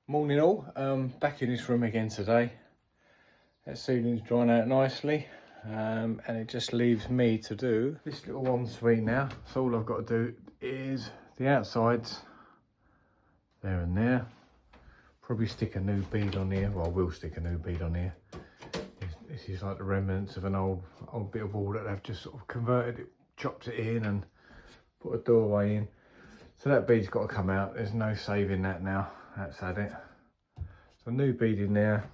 Morning all, back in this room again today. That ceiling's drying out nicely, and it just leaves me to do this little ensuite now. So all I've got to do is the outsides, there and there. Probably stick a new bead on here, well I will stick a new bead on here. This is like the remnants of an old bit of wall that they've just sort of converted it, chopped it in and put a doorway in. So that bead's got to come out, there's no saving that now, that's had it. So new bead in there,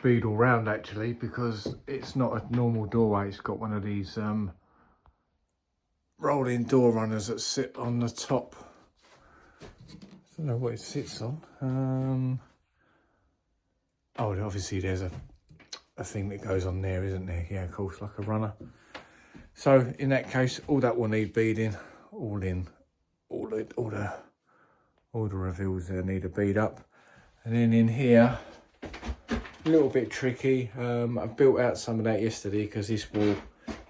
bead all round actually, because it's not a normal doorway, it's got one of these rolling door runners that sit on the top. I don't know what it sits on. Oh, obviously there's a thing that goes on there, isn't there? Yeah, of course, like a runner. So in that case, all that will need beading, all the reveals there need a bead up. And then in here, a little bit tricky. I built out some of that yesterday because this wall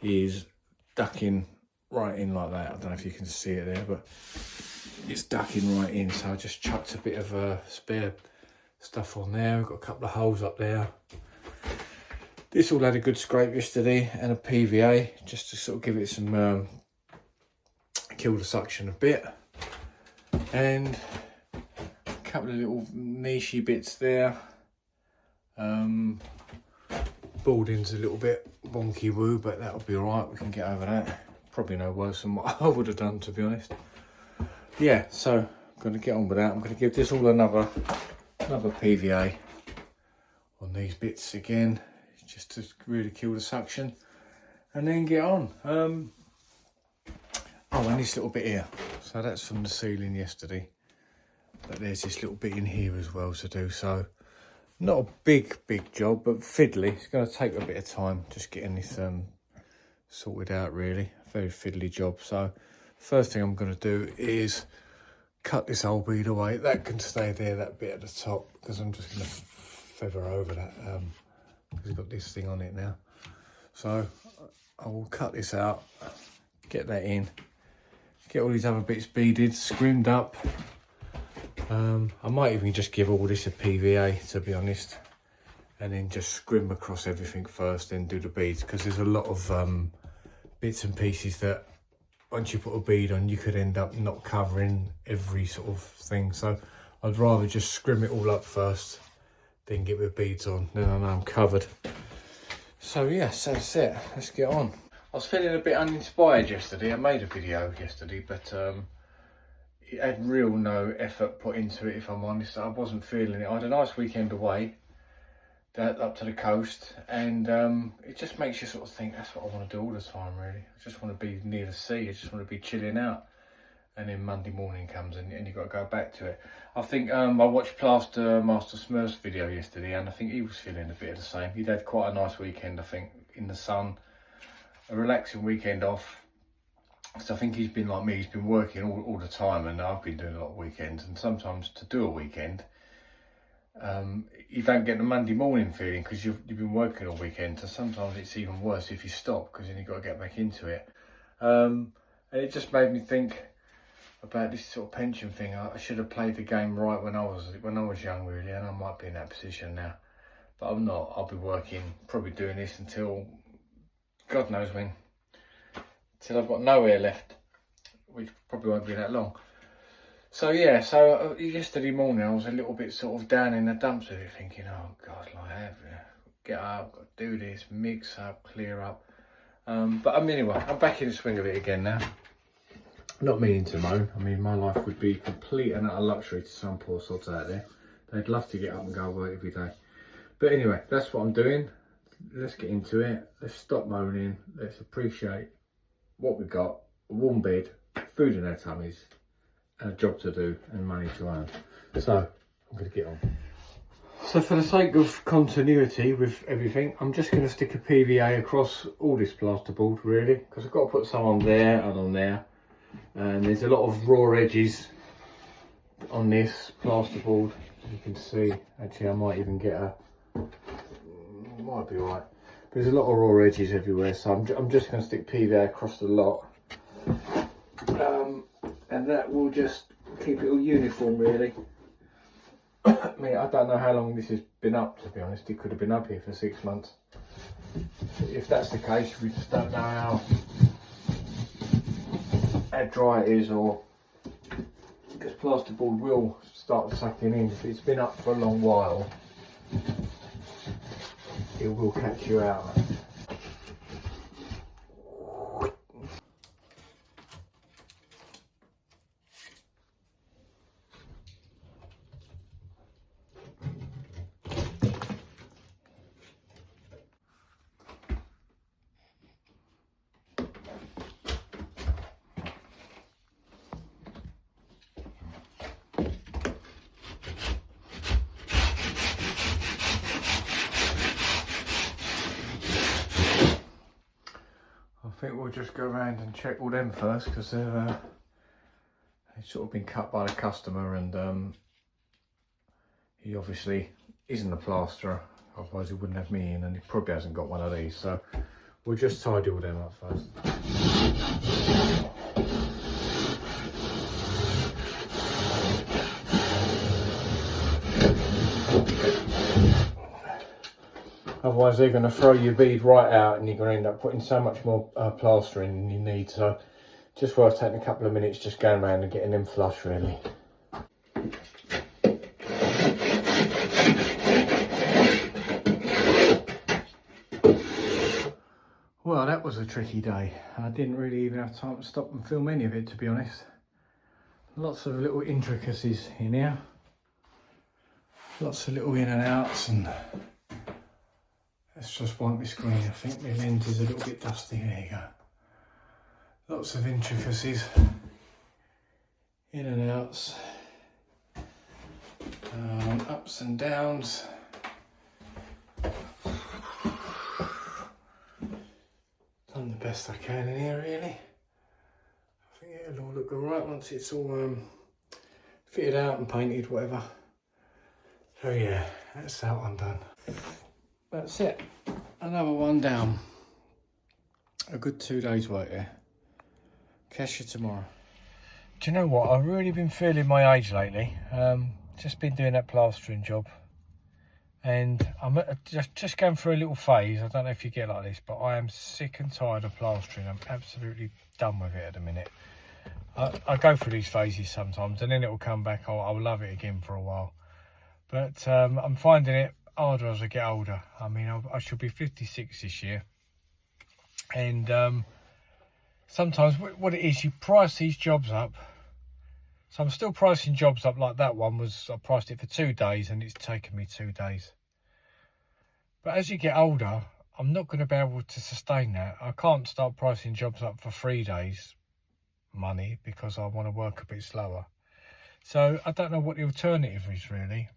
is ducking right in like that. I don't know if you can see it there, but it's ducking right in. So I just chucked a bit of spare stuff on there. We've got a couple of holes up there. This all had a good scrape yesterday and a PVA just to sort of give it some, kill the suction a bit. And a couple of little nichey bits there. Boarding's a little bit wonky woo, but that'll be alright, we can get over that. Probably no worse than what I would have done, to be honest. Yeah, so I'm going to get on with that. I'm going to give this all another PVA on these bits again, just to really kill the suction, and then get on. Oh, and this little bit here, so that's from the ceiling yesterday, but there's this little bit in here as well to do. So not a big job, but fiddly. It's going to take a bit of time just getting this sorted out, really. Very fiddly job. So first thing I'm going to do is cut this old bead away. That can stay there, that bit at the top, because I'm just going to feather over that, because it's got this thing on it now. So I will cut this out, get that in, get all these other bits beaded, scrimmed up. I might even just give all this a PVA, to be honest, and then just scrim across everything first, then do the beads, because there's a lot of bits and pieces that once you put a bead on, you could end up not covering every sort of thing. So I'd rather just scrim it all up first, then get the beads on, then I know I'm covered. So yes, that's it, let's get on. I was feeling a bit uninspired yesterday. I made a video yesterday, but it had real no effort put into it, if I'm honest. I wasn't feeling it. I had a nice weekend away, up to the coast, and it just makes you sort of think, that's what I want to do all the time, really. I just want to be near the sea, I just want to be chilling out. And then Monday morning comes and you've got to go back to it. I think I watched Plaster Master Smurf's video yesterday, and I think he was feeling a bit of the same. He'd had quite a nice weekend, I think, in the sun. A relaxing weekend off. So I think he's been like me, he's been working all the time, and I've been doing a lot of weekends. And sometimes to do a weekend, you don't get the Monday morning feeling because you've been working all weekend. So sometimes it's even worse if you stop, because then you've got to get back into it. And it just made me think about this sort of pension thing. I should have played the game right when I was young, really, and I might be in that position now, but I'm not. I'll be working, probably doing this until God knows when, till I've got no hair left, which probably won't be that long. So yeah, so yesterday morning I was a little bit sort of down in the dumps with it, thinking, oh God, like, I have to get up, got to do this, mix up, clear up. But anyway, I'm back in the swing of it again now. Not meaning to moan. I mean, my life would be complete and utter luxury to some poor sods out there. They'd love to get up and go work every day. But anyway, that's what I'm doing. Let's get into it. Let's stop moaning. Let's appreciate what we got. A warm bed, food in our tummies, and a job to do and money to earn. So I'm going to get on. So for the sake of continuity with everything, I'm just going to stick a PVA across all this plasterboard, really, because I've got to put some on there and on there. And there's a lot of raw edges on this plasterboard, as you can see. Actually, I might even get might be alright. There's a lot of raw edges everywhere, so I'm just going to stick PVA across the lot. And that will just keep it all uniform, really. I mean, I don't know how long this has been up, to be honest. It could have been up here for 6 months. If that's the case, we just don't know how dry it is, or because plasterboard will start sucking in. If it's been up for a long while, it will catch you out. I think we'll just go around and check all them first, because they've sort of been cut by the customer, and he obviously isn't a plasterer, otherwise he wouldn't have me in, and he probably hasn't got one of these, so we'll just tidy all them up first. Otherwise they're going to throw your bead right out, and you're going to end up putting so much more plaster in than you need. So just worth taking a couple of minutes just going around and getting them flush, really. Well, that was a tricky day. I didn't really even have time to stop and film any of it, to be honest. Lots of little intricacies in here. Lots of little in and outs, and let's just wipe my screen. I think my lens is a little bit dusty. There you go. Lots of intricacies, in and outs, ups and downs. Done the best I can in here, really. I think it'll all look alright once it's all fitted out and painted, whatever. So yeah, that's that one done. That's it. Another one down. A good 2 days work there. Catch you tomorrow. Do you know what? I've really been feeling my age lately. Just been doing that plastering job. And I'm just going through a little phase. I don't know if you get like this, but I am sick and tired of plastering. I'm absolutely done with it at the minute. I go through these phases sometimes, and then it will come back. I'll love it again for a while. But I'm finding it harder as I get older. I mean, I should be 56 this year. And sometimes what it is, you price these jobs up. So I'm still pricing jobs up like that one was. I priced it for 2 days and it's taken me 2 days. But as you get older, I'm not going to be able to sustain that. I can't start pricing jobs up for 3 days money because I want to work a bit slower. So I don't know what the alternative is, really.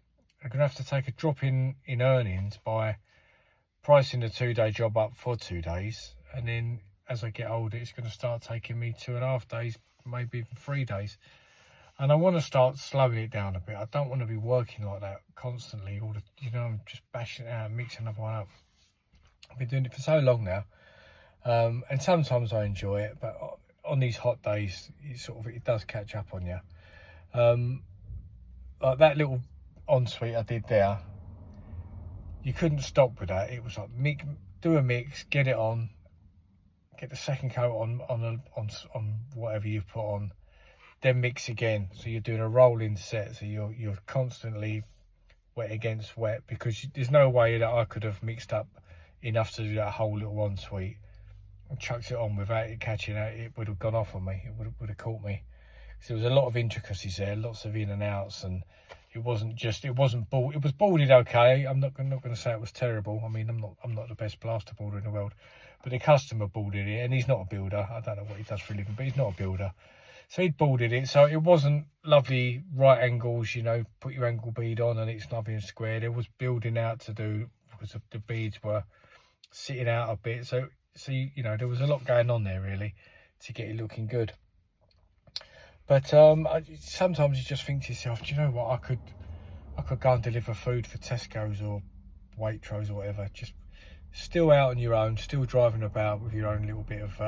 I'm going to have to take a drop in earnings by pricing the 2-day job up for 2 days. And then as I get older, it's going to start taking me 2.5 days, maybe even 3 days. And I want to start slowing it down a bit. I don't want to be working like that constantly. I'm just bashing it out, mixing another one up. I've been doing it for so long now. And sometimes I enjoy it, but on these hot days, it does catch up on you. Like that little ensuite I did there, you couldn't stop with that. It was like do a mix, get it on, get the second coat on whatever you've put on, then mix again. So you're doing a rolling set, so you're constantly wet against wet, because there's no way that I could have mixed up enough to do that whole little ensuite and chucked it on without it catching out. It would have gone off on me. It would have caught me. So there was a lot of intricacies there, lots of in and outs, and it was boarded okay. I'm not going to say it was terrible. I mean, I'm not the best plaster boarder in the world, but the customer boarded it, and he's not a builder. I don't know what he does for a living, but he's not a builder. So he'd boarded it, so it wasn't lovely right angles, put your angle bead on and it's lovely and square. There was building out to do because the beads were sitting out a bit. So there was a lot going on there, really, to get it looking good. But sometimes you just think to yourself, do you know what, I could go and deliver food for Tesco's or Waitrose or whatever, just still out on your own, still driving about with your own little bit of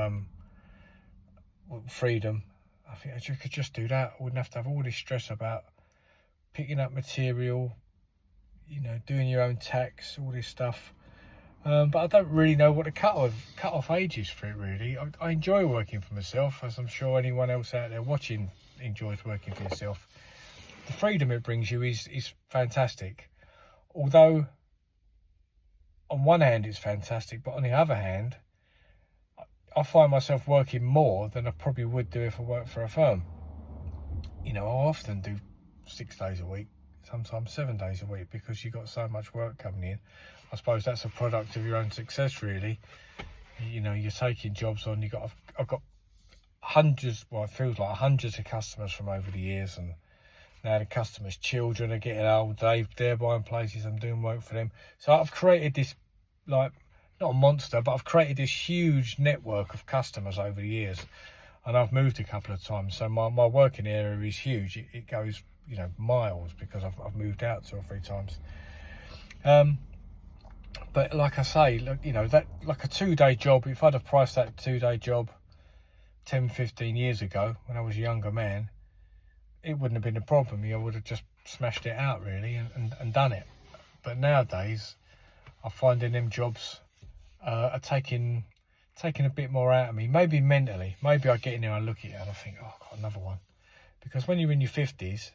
freedom. I think you could just do that. I wouldn't have to have all this stress about picking up material, you know, doing your own tax, all this stuff. But I don't really know what the cut off age is for it, really. I enjoy working for myself, as I'm sure anyone else out there watching enjoys working for yourself. The freedom it brings you is fantastic. Although, on one hand, it's fantastic, but on the other hand, I find myself working more than I probably would do if I worked for a firm. You know, I often do 6 days a week, sometimes 7 days a week, because you've got so much work coming in. I suppose that's a product of your own success, really. You know, you're taking jobs on. I've got hundreds, well, it feels like hundreds of customers from over the years, and now the customers' children are getting old. They're buying places. I'm doing work for them. So I've created this, like, not a monster, but I've created this huge network of customers over the years, and I've moved a couple of times. So my working area is huge. It goes, you know, miles, because I've moved out 2 or 3 times. But like I say, look, you know, that, like a 2-day job, if I'd have priced that 2-day job 10, 15 years ago when I was a younger man, it wouldn't have been a problem. I would have just smashed it out, really, and done it. But nowadays, I'm finding them jobs are taking a bit more out of me. Maybe mentally. Maybe I get in there and look at it and I think, oh, I've got another one. Because when you're in your 50s,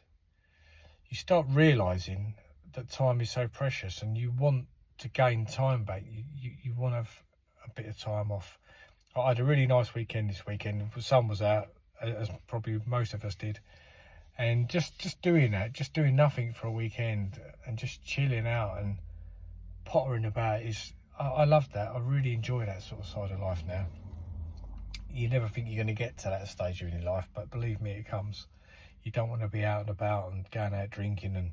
you start realising that time is so precious, and you want to gain time back. You want to have a bit of time off. I had a really nice weekend this weekend. The sun was out, as probably most of us did, and just doing that, just doing nothing for a weekend and just chilling out and pottering about I love that. I really enjoy that sort of side of life now. You never think you're going to get to that stage in your life, but believe me, it comes. You don't want to be out and about and going out drinking and,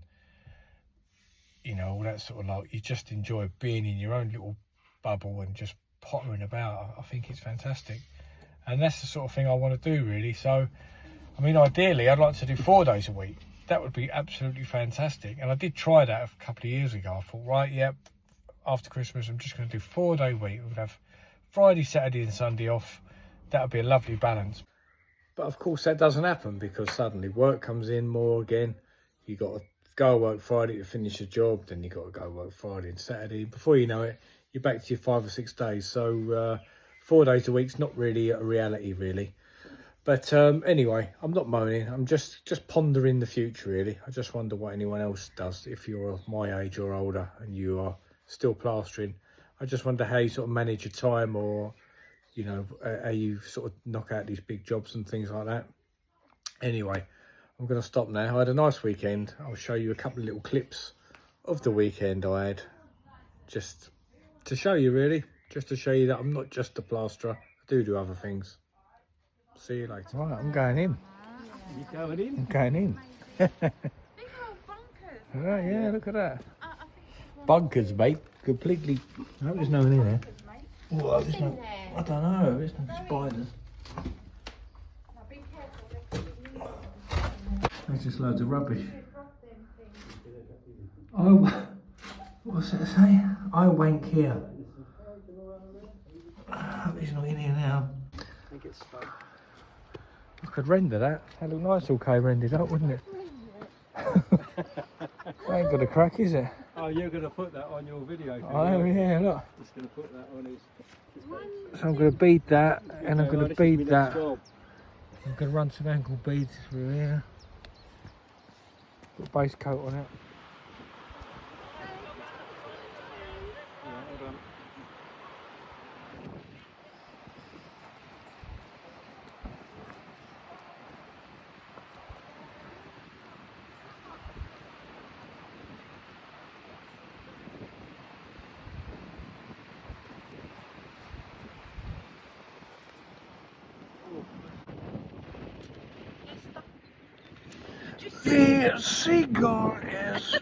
you know, all that sort of, like, you just enjoy being in your own little bubble and just pottering about. I think it's fantastic, and that's the sort of thing I want to do, really. So, I mean, ideally, I'd like to do 4 days a week. That would be absolutely fantastic. And I did try that a couple of years ago. I thought, right, yep, after Christmas, I'm just going to do 4-day week. We'd have Friday, Saturday and Sunday off. That would be a lovely balance. But of course, that doesn't happen, because suddenly work comes in more again. You got to go work Friday to finish a job, then you got to go work Friday and Saturday. Before you know it, you're back to your 5 or 6 days. So 4 days a week's not really a reality, really. But anyway, I'm not moaning. I'm just pondering the future, really. I just wonder what anyone else does if you're my age or older and you are still plastering. I just wonder how you sort of manage your time, or, you know, how you sort of knock out these big jobs and things like that. Anyway, I'm going to stop now. I had a nice weekend. I'll show you a couple of little clips of the weekend I had, just to show you, really, just to show you that I'm not just a plasterer. I do other things. See you later. Right, I'm going in. You going in? I'm going in. Big old bunkers. Right, yeah, look at that. Bunkers, mate. Completely. I hope there's no one in there. Oh, there's no. I don't know. There's no spiders. There's just loads of rubbish. Oh, what's that say? I wank here. I hope he's not in here now. I think it's fun. I could render that. That look nice, okay rendered up, wouldn't it? That ain't got a crack, is it? Oh, you're going to put that on your video? Oh, yeah, look. Just going to put that on his... So I'm going to bead that, and I'm Okay, going well, to this is bead my next that. job. I'm going to run some ankle beads through here. Put a base coat on it. Yeah, hold on. The seagull is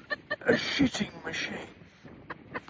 a shitting machine.